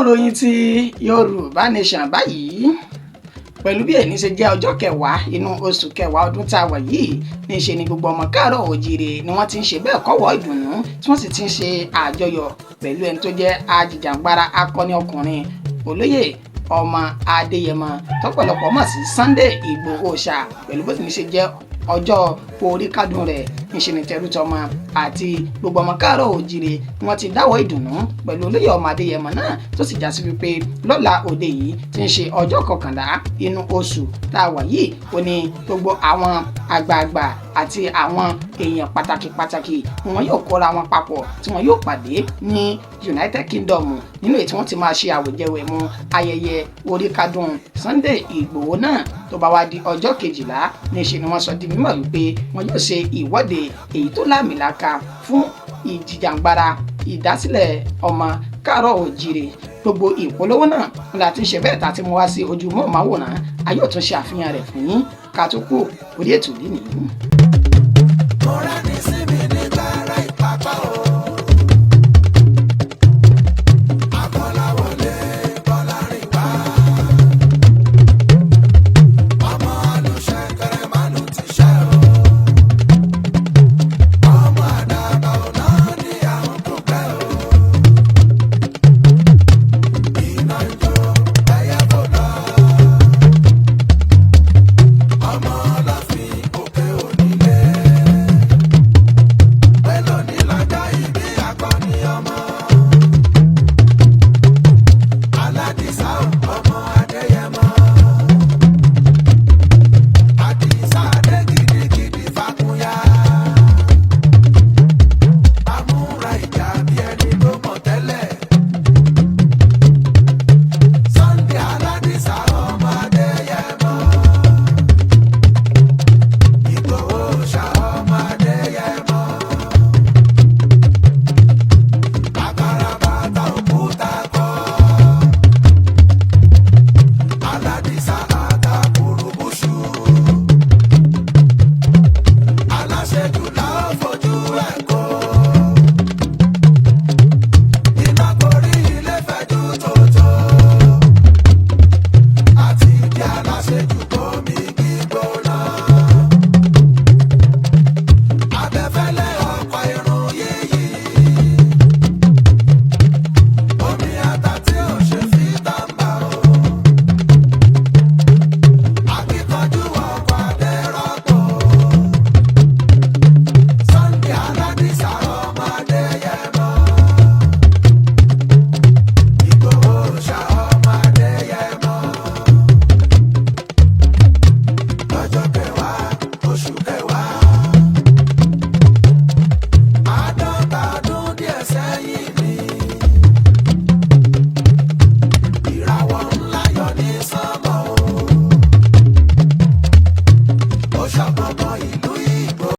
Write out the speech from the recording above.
ìròyìn ti Yorùbá Nation báyìí pẹ̀lú bí ẹni ṣe jẹ́ ọjọ́ kẹwàá inú oṣù kẹwàá ọdún tá a wà yìí ní ṣe ni gbogbo ọmọ káàárọ̀ oòjíire ni wọ́n ti ń ṣe bẹ́ẹ̀ kọ́wọ́ ìdùnnú tí wọ́n sì ti ń ṣe àjọyọ̀ pẹ̀lú ẹni tó jẹ́ ajìjàǹgbara akọni ọkùnrin olóyè ọmọ Adéyẹmọ tọ́pọ̀lọpọ̀ mọ̀ sí Sunday Ìgbòho Òòṣà pẹ̀lú bó ti ní ṣe jẹ́ ọjọ́ orí kádùn rẹ̀ níṣẹ́ ni tẹrútọmọ àti gbogbo ọmọ káàárọ̀ oòjíire ni wọ́n ti dáwọ́ ìdùnnú pẹ̀lú olóyè ọmọ Adéyẹmọ náà tó sì já sí wípé lọ́la òde yìí ti ń ṣe ọjọ́ kọkànlá inú oṣù tá a wà yìí ó ní gbogbo àwọn àgbààgbà àti àwọn èèyàn pàtàkì wọn yóò kóra wọn papọ̀ tí wọn yóò pàdé ní United Kingdom nínú èyí tí wọ́n ti máa ṣe àwẹ̀jẹwẹ̀mu ayẹyẹ orí kádùn Sunday Ìgbòho náà tó bá wá di ọjọ́ kejìlá níṣẹ́ ni wọ́n sọ di mímọ̀ wípé wọn yóò ṣe ìwọ́de èyí tó láàmìlàaka fún ìjìjàǹgbara ìdásílẹ̀ ọmọ káàárọ̀ oòjíire gbogbo ìpolówó náà la ti ṣe bẹ́ẹ̀ tá a ti mú wá sí ojú mọ́ màwòrán a yóò tún ṣe àfihàn rẹ̀ fún yín ká tó kú orí ètò yìí nìyí.